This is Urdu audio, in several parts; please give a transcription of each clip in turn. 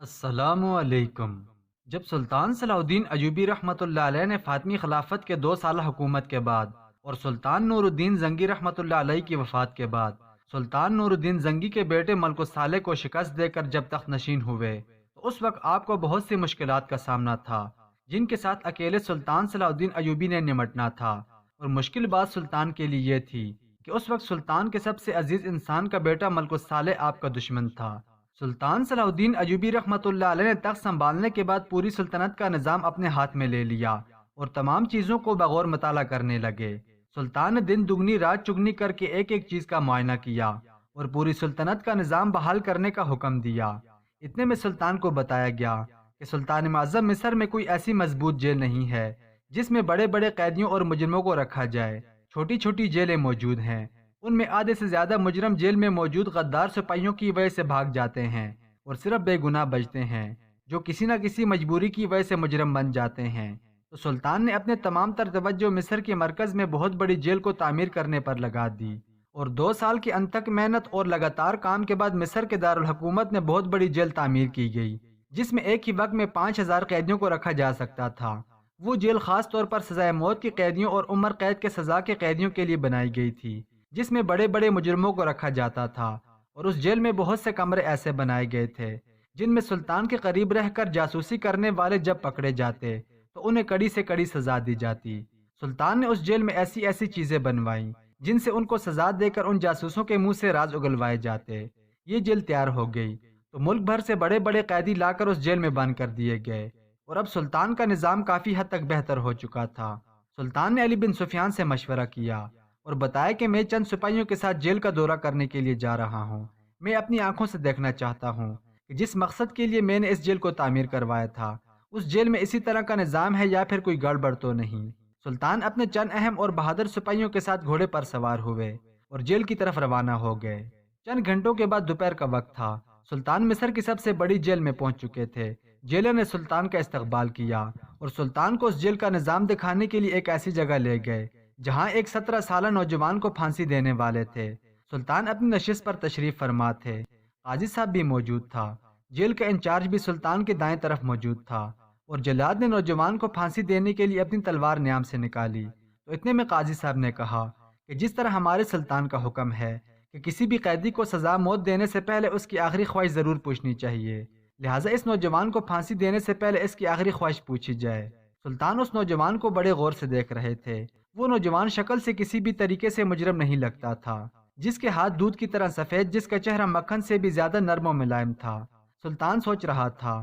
السلام علیکم۔ جب سلطان صلاح الدین ایوبی رحمۃ اللہ علیہ نے فاطمی خلافت کے 2 سالہ حکومت کے بعد اور سلطان نور الدین زنگی رحمۃ اللہ علیہ کی وفات کے بعد سلطان نور الدین زنگی کے بیٹے ملک الصالح کو شکست دے کر جب تخت نشین ہوئے تو اس وقت آپ کو بہت سی مشکلات کا سامنا تھا جن کے ساتھ اکیلے سلطان صلاح الدین ایوبی نے نمٹنا تھا، اور مشکل بات سلطان کے لیے یہ تھی کہ اس وقت سلطان کے سب سے عزیز انسان کا بیٹا ملک الصالح آپ کا دشمن تھا۔ سلطان صلاح الدین ایوبی رحمۃ اللہ علیہ نے تخت سنبھالنے کے بعد پوری سلطنت کا نظام اپنے ہاتھ میں لے لیا اور تمام چیزوں کو بغور مطالعہ کرنے لگے۔ سلطان نے دن دگنی رات چگنی کر کے ایک ایک چیز کا معائنہ کیا اور پوری سلطنت کا نظام بحال کرنے کا حکم دیا۔ اتنے میں سلطان کو بتایا گیا کہ سلطان معظم مصر میں کوئی ایسی مضبوط جیل نہیں ہے جس میں بڑے بڑے قیدیوں اور مجرموں کو رکھا جائے، چھوٹی چھوٹی جیلیں موجود ہیں، ان میں آدھے سے زیادہ مجرم جیل میں موجود غدار سپاہیوں کی وجہ سے بھاگ جاتے ہیں اور صرف بے گناہ بچتے ہیں جو کسی نہ کسی مجبوری کی وجہ سے مجرم بن جاتے ہیں۔ تو سلطان نے اپنے تمام تر توجہ مصر کے مرکز میں بہت بڑی جیل کو تعمیر کرنے پر لگا دی، اور 2 سال کی انتھک محنت اور لگاتار کام کے بعد مصر کے دارالحکومت میں بہت بڑی جیل تعمیر کی گئی جس میں ایک ہی وقت میں 5000 قیدیوں کو رکھا جا سکتا تھا۔ وہ جیل خاص طور پر سزائے موت کے قیدیوں اور عمر قید کے سزا کے قیدیوں کے لیے بنائی گئی تھی، جس میں بڑے بڑے مجرموں کو رکھا جاتا تھا، اور اس جیل میں بہت سے کمرے ایسے بنائے گئے تھے جن میں سلطان کے قریب رہ کر جاسوسی کرنے والے جب پکڑے جاتے تو انہیں کڑی سے کڑی سزا دی جاتی۔ سلطان نے اس جیل میں ایسی ایسی چیزیں بنوائیں جن سے ان کو سزا دے کر ان جاسوسوں کے منہ سے راز اگلوائے جاتے۔ یہ جیل تیار ہو گئی تو ملک بھر سے بڑے بڑے قیدی لا کر اس جیل میں بند کر دیے گئے، اور اب سلطان کا نظام کافی حد تک بہتر ہو چکا تھا۔ سلطان نے علی بن سفیان سے مشورہ کیا اور بتایا کہ میں چند سپاہیوں کے ساتھ جیل کا دورہ کرنے کے لیے جا رہا ہوں۔ میں اپنی آنکھوں سے دیکھنا چاہتا ہوں کہ جس مقصد کے لیے میں نے اس جیل کو تعمیر کروایا تھا اس جیل میں اسی طرح کا نظام ہے یا پھر کوئی گڑبڑ تو نہیں۔ سلطان اپنے چند اہم اور بہادر سپاہیوں کے ساتھ گھوڑے پر سوار ہوئے اور جیل کی طرف روانہ ہو گئے۔ چند گھنٹوں کے بعد دوپہر کا وقت تھا۔ سلطان مصر کی سب سے بڑی جیل میں پہنچ چکے تھے۔ جیلر نے سلطان کا استقبال کیا اور سلطان کو اس جیل کا نظام دکھانے کے لیے ایک ایسی جگہ لے گئے جہاں ایک 17 سالہ نوجوان کو پھانسی دینے والے تھے۔ سلطان اپنی نشست پر تشریف فرما تھے۔ قاضی صاحب بھی موجود تھا۔ جیل کا انچارج بھی سلطان کے دائیں طرف موجود تھا، اور جلاد نے نوجوان کو پھانسی دینے کے لیے اپنی تلوار نیام سے نکالی تو اتنے میں قاضی صاحب نے کہا کہ جس طرح ہمارے سلطان کا حکم ہے کہ کسی بھی قیدی کو سزا موت دینے سے پہلے اس کی آخری خواہش ضرور پوچھنی چاہیے، لہٰذا اس نوجوان کو پھانسی دینے سے پہلے اس کی آخری خواہش پوچھی جائے۔ سلطان اس نوجوان کو بڑے غور سے دیکھ رہے تھے۔ وہ نوجوان شکل سے کسی بھی طریقے سے مجرم نہیں لگتا تھا، جس کے ہاتھ دودھ کی طرح سفید، جس کا چہرہ مکھن سے بھی زیادہ نرم و ملائم تھا۔ سلطان سوچ رہا تھا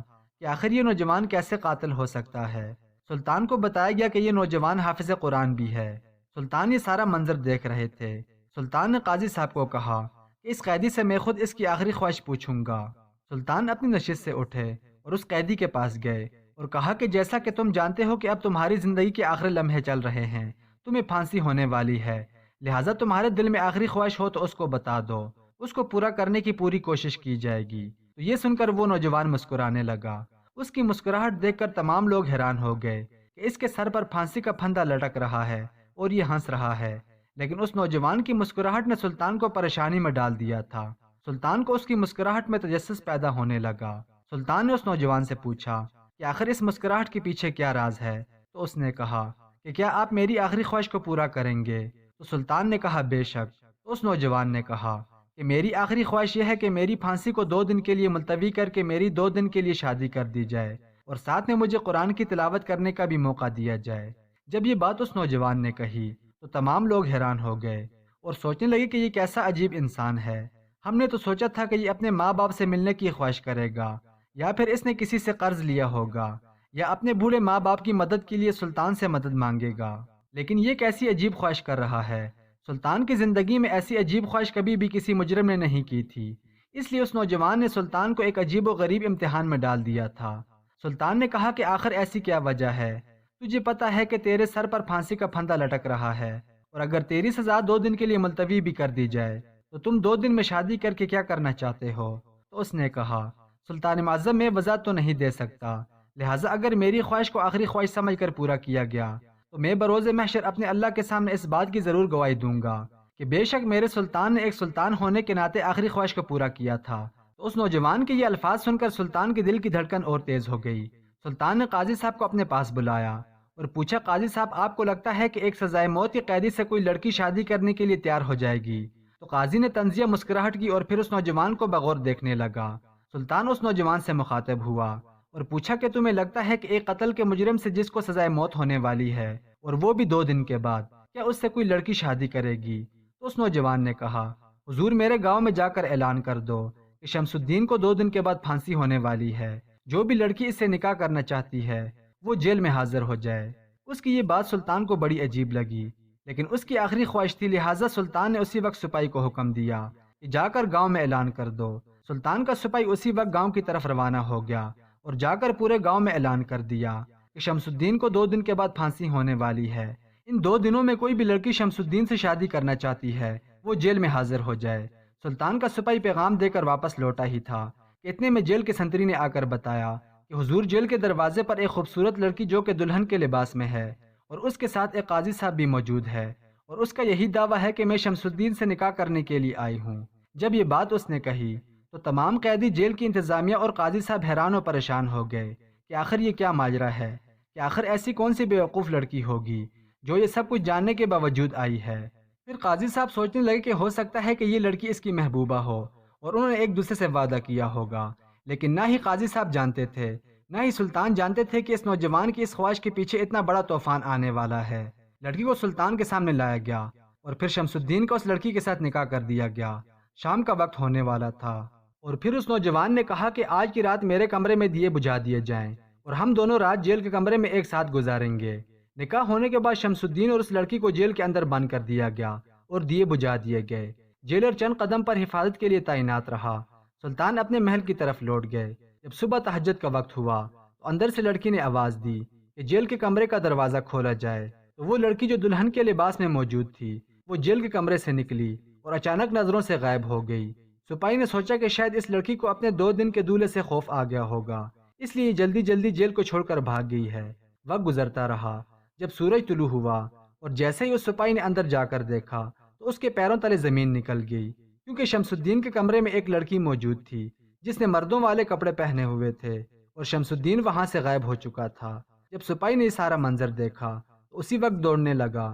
کہ آخر یہ نوجوان کیسے قاتل ہو سکتا ہے۔ سلطان کو بتایا گیا کہ یہ نوجوان حافظ قرآن بھی ہے۔ سلطان یہ سارا منظر دیکھ رہے تھے۔ سلطان نے قاضی صاحب کو کہا کہ اس قیدی سے میں خود اس کی آخری خواہش پوچھوں گا۔ سلطان اپنی نشست سے اٹھے اور اس قیدی کے پاس گئے اور کہا کہ جیسا کہ تم جانتے ہو کہ اب تمہاری زندگی کے آخری لمحے چل رہے ہیں، تمہیں پھانسی ہونے والی ہے، لہٰذا تمہارے دل میں آخری خواہش ہو تو اس کو بتا دو، اس کو پورا کرنے کی پوری کوشش کی جائے گی۔ تو یہ سن کر وہ نوجوان مسکرانے لگا۔ اس کی مسکراہٹ دیکھ کر تمام لوگ حیران ہو گئے کہ اس کے سر پر پھانسی کا پھندا لٹک رہا ہے اور یہ ہنس رہا ہے، لیکن اس نوجوان کی مسکراہٹ نے سلطان کو پریشانی میں ڈال دیا تھا۔ سلطان کو اس کی مسکراہٹ میں تجسس پیدا ہونے لگا۔ سلطان نے اس نوجوان سے پوچھا کہ آخر اس مسکراہٹ کے پیچھے کیا راز ہے؟ تو اس نے کہا کہ کیا آپ میری آخری خواہش کو پورا کریں گے؟ تو سلطان نے کہا بے شک۔ تو اس نوجوان نے کہا کہ میری آخری خواہش یہ ہے کہ میری پھانسی کو 2 دن کے لیے ملتوی کر کے میری 2 دن کے لیے شادی کر دی جائے، اور ساتھ میں مجھے قرآن کی تلاوت کرنے کا بھی موقع دیا جائے۔ جب یہ بات اس نوجوان نے کہی تو تمام لوگ حیران ہو گئے اور سوچنے لگے کہ یہ کیسا عجیب انسان ہے۔ ہم نے تو سوچا تھا کہ یہ اپنے ماں باپ سے ملنے کی خواہش کرے گا، یا پھر اس نے کسی سے قرض لیا ہوگا، یا اپنے بوڑھے ماں باپ کی مدد کے لیے سلطان سے مدد مانگے گا، لیکن یہ کیسی عجیب خواہش کر رہا ہے۔ سلطان کی زندگی میں ایسی عجیب خواہش کبھی بھی کسی مجرم نے نہیں کی تھی، اس لیے اس نوجوان نے سلطان کو ایک عجیب و غریب امتحان میں ڈال دیا تھا۔ سلطان نے کہا کہ آخر ایسی کیا وجہ ہے؟ تجھے پتا ہے کہ تیرے سر پر پھانسی کا پھندا لٹک رہا ہے، اور اگر تیری سزا 2 دن کے لیے ملتوی بھی کر دی جائے تو تم 2 دن میں شادی کر کے کیا کرنا چاہتے ہو؟ تو اس نے کہا سلطان معظم میں وضاحت تو نہیں دے سکتا، لہٰذا اگر میری خواہش کو آخری خواہش سمجھ کر پورا کیا گیا تو میں بروز محشر اپنے اللہ کے سامنے اس بات کی ضرور گواہی دوں گا کہ بے شک میرے سلطان نے ایک سلطان ہونے کے ناطے آخری خواہش کو پورا کیا تھا۔ تو اس نوجوان کے یہ الفاظ سن کر سلطان کے دل کی دھڑکن اور تیز ہو گئی۔ سلطان نے قاضی صاحب کو اپنے پاس بلایا اور پوچھا، قاضی صاحب آپ کو لگتا ہے کہ ایک سزائے موت کے قیدی سے کوئی لڑکی شادی کرنے کے لیے تیار ہو جائے گی؟ تو قاضی نے طنزیہ مسکراہٹ کی اور پھر اس نوجوان کو بغور دیکھنے لگا۔ سلطان اس نوجوان سے مخاطب ہوا اور پوچھا کہ تمہیں لگتا ہے کہ ایک قتل کے مجرم سے جس کو سزائے موت ہونے والی ہے اور وہ بھی 2 دن کے بعد، کیا اس سے کوئی لڑکی شادی کرے گی؟ تو اس نوجوان نے کہا، حضور میرے گاؤں میں جا کر اعلان کر دو کہ شمس الدین کو 2 دن کے بعد پھانسی ہونے والی ہے، جو بھی لڑکی اس سے نکاح کرنا چاہتی ہے وہ جیل میں حاضر ہو جائے۔ اس کی یہ بات سلطان کو بڑی عجیب لگی، لیکن اس کی آخری خواہش تھی، لہٰذا سلطان نے اسی وقت سپاہی کو حکم دیا کہ جا کر گاؤں میں اعلان کر دو۔ سلطان کا سپاہی اسی وقت گاؤں کی طرف روانہ ہو گیا اور جا کر پورے گاؤں میں اعلان کر دیا کہ شمس الدین کو 2 دن کے بعد پھانسی ہونے والی ہے۔ ان 2 دنوں میں کوئی بھی لڑکی شمس الدین سے شادی کرنا چاہتی ہے وہ جیل میں حاضر ہو جائے۔ سلطان کا سپاہی پیغام دے کر واپس لوٹا ہی تھا کہ اتنے میں جیل کے سنتری نے آ کر بتایا کہ حضور جیل کے دروازے پر ایک خوبصورت لڑکی جو کہ دلہن کے لباس میں ہے اور اس کے ساتھ ایک قاضی صاحب بھی موجود ہے اور اس کا یہی دعویٰ ہے کہ میں شمس الدین سے نکاح کرنے کے لیے آئی ہوں۔ جب یہ بات اس نے کہی تو تمام قیدی، جیل کی انتظامیہ اور قاضی صاحب حیران و پریشان ہو گئے کہ آخر یہ کیا ماجرا ہے، کہ آخر ایسی کون سی بیوقوف لڑکی ہوگی جو یہ سب کچھ جاننے کے باوجود آئی ہے۔ پھر قاضی صاحب سوچنے لگے کہ ہو سکتا ہے کہ یہ لڑکی اس کی محبوبہ ہو اور انہوں نے ایک دوسرے سے وعدہ کیا ہوگا، لیکن نہ ہی قاضی صاحب جانتے تھے نہ ہی سلطان جانتے تھے کہ اس نوجوان کی اس خواہش کے پیچھے اتنا بڑا طوفان آنے والا ہے۔ لڑکی کو سلطان کے سامنے لایا گیا اور پھر شمس الدین کا اس لڑکی کے ساتھ نکاح کر دیا گیا۔ شام کا وقت ہونے والا تھا اور پھر اس نوجوان نے کہا کہ آج کی رات میرے کمرے میں دیے بجھا دیے جائیں اور ہم دونوں رات جیل کے کمرے میں ایک ساتھ گزاریں گے۔ نکاح ہونے کے بعد شمس الدین اور اس لڑکی کو جیل کے اندر بند کر دیا گیا اور دیے بجھا دیے گئے۔ جیلر چند قدم پر حفاظت کے لیے تعینات رہا۔ سلطان اپنے محل کی طرف لوٹ گئے۔ جب صبح تہجد کا وقت ہوا تو اندر سے لڑکی نے آواز دی کہ جیل کے کمرے کا دروازہ کھولا جائے، تو وہ لڑکی جو دلہن کے لباس میں موجود تھی وہ جیل کے کمرے سے نکلی اور اچانک نظروں سے غائب ہو گئی۔ سپاہی نے سوچا کہ شاید اس لڑکی کو اپنے 2 دن کے دولے سے خوف آ گیا ہوگا، اس لیے جلدی جلدی جیل کو چھوڑ کر بھاگ گئی ہے۔ وقت گزرتا رہا۔ جب سورج طلوع ہوا اور جیسے ہی اس سپاہی نے اندر جا کر دیکھا تو اس کے پیروں تلے زمین نکل گئی، کیونکہ شمس الدین کے کمرے میں ایک لڑکی موجود تھی جس نے مردوں والے کپڑے پہنے ہوئے تھے اور شمس الدین وہاں سے غائب ہو چکا تھا۔ جب سپاہی نے یہ سارا منظر دیکھا تو اسی وقت دوڑنے لگا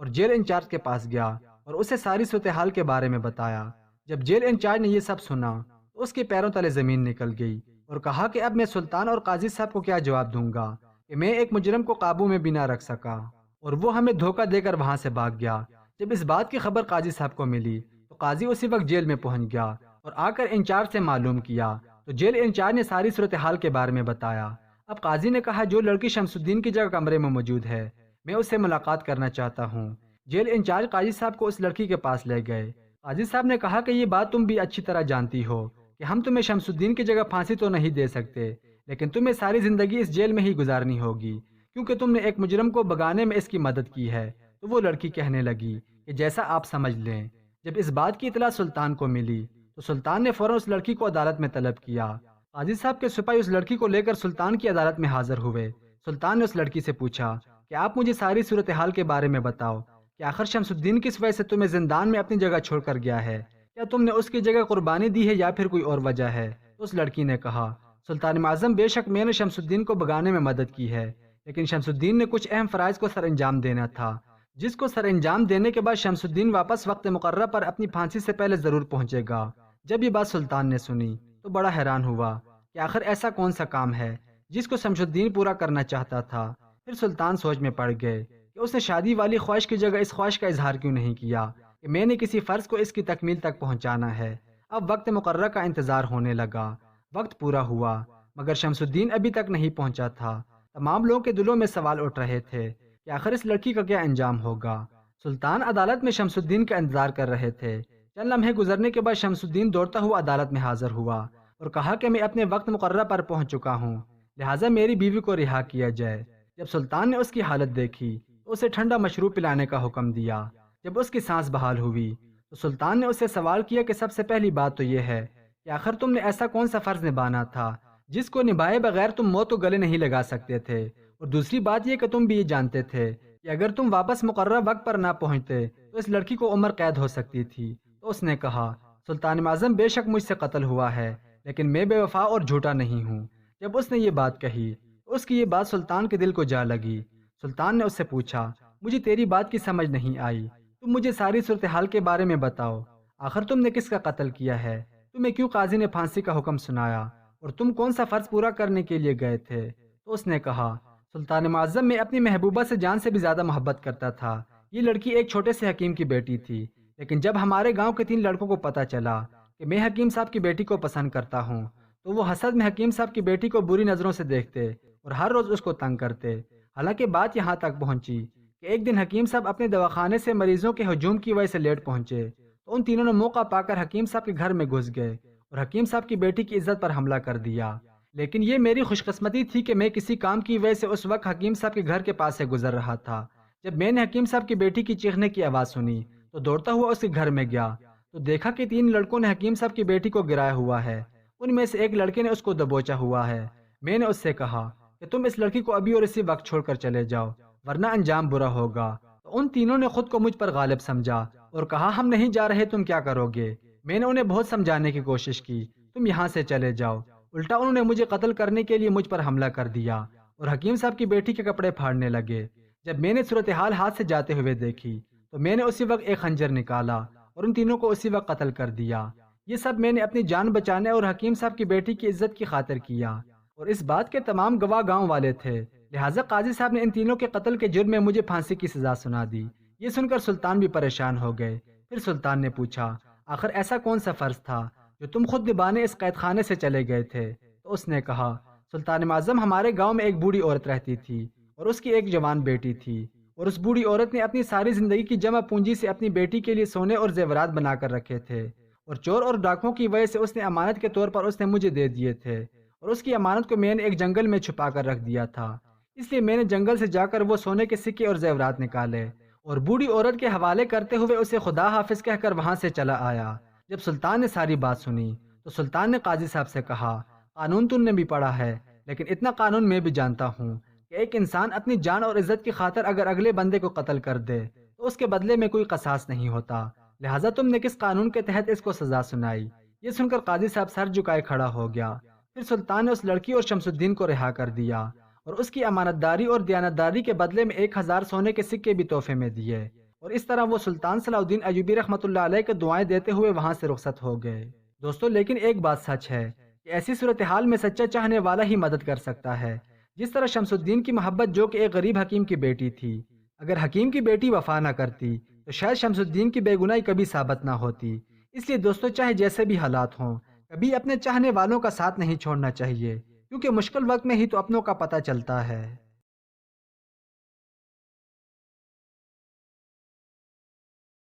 اور جیل انچارج کے پاس گیا اور اسے ساری صورتحال کے بارے میں بتایا۔ جب جیل انچارج نے یہ سب سنا تو اس کے پیروں تلے زمین نکل گئی اور کہا کہ اب میں سلطان اور قاضی صاحب کو کیا جواب دوں گا کہ میں ایک مجرم کو قابو میں بھی نہ رکھ سکا اور وہ ہمیں دھوکہ دے کر وہاں سے بھاگ گیا۔ جب اس بات کی خبر قاضی صاحب کو ملی تو قاضی اسی وقت جیل میں پہنچ گیا اور آ کر انچارج سے معلوم کیا تو جیل انچارج نے ساری صورتحال کے بارے میں بتایا۔ اب قاضی نے کہا، جو لڑکی شمس الدین کی جگہ کمرے میں موجود ہے میں اس سے ملاقات کرنا چاہتا ہوں۔ جیل انچارج قاضی صاحب کو اس لڑکی کے پاس لے گئے۔ قاضی صاحب نے کہا کہ یہ بات تم بھی اچھی طرح جانتی ہو کہ ہم تمہیں شمس الدین کی جگہ پھانسی تو نہیں دے سکتے، لیکن تمہیں ساری زندگی اس جیل میں ہی گزارنی ہوگی کیونکہ تم نے ایک مجرم کو بھگانے میں اس کی مدد کی ہے۔ تو وہ لڑکی کہنے لگی کہ جیسا آپ سمجھ لیں۔ جب اس بات کی اطلاع سلطان کو ملی تو سلطان نے فوراً اس لڑکی کو عدالت میں طلب کیا۔ قاضی صاحب کے سپاہی اس لڑکی کو لے کر سلطان کی عدالت میں حاضر ہوئے۔ سلطان نے اس لڑکی سے پوچھا کہ آپ مجھے ساری صورتحال کے بارے میں بتاؤ کہ آخر شمس الدین کس وجہ سے تمہیں زندان میں اپنی جگہ چھوڑ کر گیا ہے؟ کیا تم نے اس کی جگہ قربانی دی ہے یا پھر کوئی اور وجہ ہے؟ تو اس لڑکی نے کہا، سلطان معظم، بے شک میں نے شمس الدین کو بھگانے میں مدد کی ہے، لیکن شمس الدین نے کچھ اہم فرائض کو سر انجام دینا تھا، جس کو سر انجام دینے کے بعد شمس الدین واپس وقت مقررہ پر اپنی پھانسی سے پہلے ضرور پہنچے گا۔ جب یہ بات سلطان نے سنی تو بڑا حیران ہوا کہ آخر ایسا کون سا کام ہے جس کو شمس الدین پورا کرنا چاہتا تھا۔ پھر سلطان سوچ میں پڑ گئے کہ اس نے شادی والی خواہش کی جگہ اس خواہش کا اظہار کیوں نہیں کیا کہ میں نے کسی فرض کو اس کی تکمیل تک پہنچانا ہے۔ اب وقت مقررہ کا انتظار ہونے لگا۔ وقت پورا ہوا مگر شمس الدین ابھی تک نہیں پہنچا تھا۔ تمام لوگوں کے دلوں میں سوال اٹھ رہے تھے کہ آخر اس لڑکی کا کیا انجام ہوگا۔ سلطان عدالت میں شمس الدین کا انتظار کر رہے تھے۔ چند لمحے گزرنے کے بعد شمس الدین دوڑتا ہوا عدالت میں حاضر ہوا اور کہا کہ میں اپنے وقت مقررہ پر پہنچ چکا ہوں، لہٰذا میری بیوی کو رہا کیا جائے۔ جب سلطان نے اس کی حالت دیکھی تو اسے ٹھنڈا مشروب پلانے کا حکم دیا۔ جب اس کی سانس بحال ہوئی تو سلطان نے اس سے سوال کیا کہ سب سے پہلی بات تو یہ ہے کہ آخر تم نے ایسا کون سا فرض نبھانا تھا جس کو نبھائے بغیر تم موت کو گلے نہیں لگا سکتے تھے، اور دوسری بات یہ کہ تم بھی یہ جانتے تھے کہ اگر تم واپس مقررہ وقت پر نہ پہنچتے تو اس لڑکی کو عمر قید ہو سکتی تھی۔ تو اس نے کہا، سلطان معظم، بے شک مجھ سے قتل ہوا ہے، لیکن میں بے وفا اور جھوٹا نہیں ہوں۔ جب اس نے یہ بات کہی تو اس کی یہ بات سلطان کے دل کو جا لگی۔ سلطان نے اس سے پوچھا، مجھے تیری بات کی سمجھ نہیں آئی، تم مجھے ساری صورتحال کے بارے میں بتاؤ۔ آخر تم نے کس کا قتل کیا ہے؟ تمہیں کیوں قاضی نے پھانسی کا حکم سنایا؟ اور تم کون سا فرض پورا کرنے کے لیے گئے تھے؟ تو اس نے کہا، سلطان معظم، میں اپنی محبوبہ سے جان سے بھی زیادہ محبت کرتا تھا۔ یہ لڑکی ایک چھوٹے سے حکیم کی بیٹی تھی، لیکن جب ہمارے گاؤں کے 3 لڑکوں کو پتہ چلا کہ میں حکیم صاحب کی بیٹی کو پسند کرتا ہوں تو وہ حسد میں حکیم صاحب کی بیٹی کو بری نظروں سے دیکھتے اور ہر روز اس کو تنگ کرتے۔ حالانکہ بات یہاں تک پہنچی کہ ایک دن حکیم صاحب اپنے دواخانے سے مریضوں کے ہجوم کی وجہ سے لیٹ پہنچے تو ان تینوں نے موقع پا کر حکیم صاحب کے گھر میں گھس گئے اور حکیم صاحب کی بیٹی کی عزت پر حملہ کر دیا۔ لیکن یہ میری خوش قسمتی تھی کہ میں کسی کام کی وجہ سے اس وقت حکیم صاحب کے گھر کے پاس سے گزر رہا تھا۔ جب میں نے حکیم صاحب کی بیٹی کی چیخنے کی آواز سنی تو دوڑتا ہوا اس کے گھر میں گیا تو دیکھا کہ 3 لڑکوں نے حکیم صاحب کی بیٹی کو گرایا ہوا ہے۔ ان میں سے ایک لڑکے نے اس کو دبوچا ہوا ہے۔ میں نے اس سے کہا کہ تم اس لڑکی کو ابھی اور اسی وقت چھوڑ کر چلے جاؤ ورنہ انجام برا ہوگا۔ تو ان تینوں نے خود کو مجھ پر غالب سمجھا اور کہا، ہم نہیں جا رہے، تم کیا کرو گے؟ میں نے انہیں بہت سمجھانے کی کوشش کی، تم یہاں سے چلے جاؤ۔ الٹا انہوں نے مجھے قتل کرنے کے لیے مجھ پر حملہ کر دیا اور حکیم صاحب کی بیٹی کے کپڑے پھاڑنے لگے۔ جب میں نے صورتحال ہاتھ سے جاتے ہوئے دیکھی تو میں نے اسی وقت ایک خنجر نکالا اور ان تینوں کو اسی وقت قتل کر دیا۔ یہ سب میں نے اپنی جان بچانے اور حکیم صاحب کی بیٹی کی عزت کی خاطر کیا، اور اس بات کے تمام گواہ گاؤں والے تھے۔ لہٰذا قاضی صاحب نے ان تینوں کے قتل کے جرم میں مجھے پھانسی کی سزا سنا دی۔ یہ سن کر سلطان بھی پریشان ہو گئے۔ پھر سلطان نے پوچھا، آخر ایسا کون سا فرض تھا جو تم خود نبھانے اس قید خانے سے چلے گئے تھے؟ تو اس نے کہا، سلطان معظم، ہمارے گاؤں میں ایک بوڑھی عورت رہتی تھی اور اس کی ایک جوان بیٹی تھی، اور اس بوڑھی عورت نے اپنی ساری زندگی کی جمع پونجی سے اپنی بیٹی کے لیے سونے اور زیورات بنا کر رکھے تھے، اور چور اور ڈاکوں کی وجہ سے اس نے امانت کے طور پر اس نے مجھے دے دیے تھے، اور اس کی امانت کو میں نے ایک جنگل میں چھپا کر رکھ دیا تھا۔ اس لیے میں نے جنگل سے جا کر وہ سونے کے سکے اور زیورات نکالے اور بوڑھی عورت کے حوالے کرتے ہوئے اسے خدا حافظ کہہ کر وہاں سے چلا آیا۔ جب سلطان نے ساری بات سنی تو سلطان نے قاضی صاحب سے کہا، قانون تم نے بھی پڑھا ہے، لیکن اتنا قانون میں بھی جانتا ہوں کہ ایک انسان اپنی جان اور عزت کی خاطر اگر اگلے بندے کو قتل کر دے تو اس کے بدلے میں کوئی قصاص نہیں ہوتا، لہٰذا تم نے کس قانون کے تحت اس کو سزا سنائی؟ یہ سن کر قاضی صاحب سر جھکائے کھڑا ہو گیا۔ پھر سلطان نے اس لڑکی اور شمس الدین کو رہا کر دیا اور اس کی امانت داری اور دیانتداری کے بدلے میں 1000 سونے کے سکے بھی تحفے میں دیے، اور اس طرح وہ سلطان صلاح الدین ایوبی رحمۃ اللہ علیہ کے دعائیں دیتے ہوئے وہاں سے رخصت ہو گئے۔ دوستو، لیکن ایک بات سچ ہے کہ ایسی صورتحال میں سچا چاہنے والا ہی مدد کر سکتا ہے، جس طرح شمس الدین کی محبت جو کہ ایک غریب حکیم کی بیٹی تھی، اگر حکیم کی بیٹی وفا نہ کرتی تو شاید شمس الدین کی بے گناہی کبھی ثابت نہ ہوتی۔ اس لیے دوستو، چاہے جیسے بھی حالات ہوں، کبھی اپنے چاہنے والوں کا ساتھ نہیں چھوڑنا چاہیے، کیونکہ مشکل وقت میں ہی تو اپنوں کا پتہ چلتا ہے۔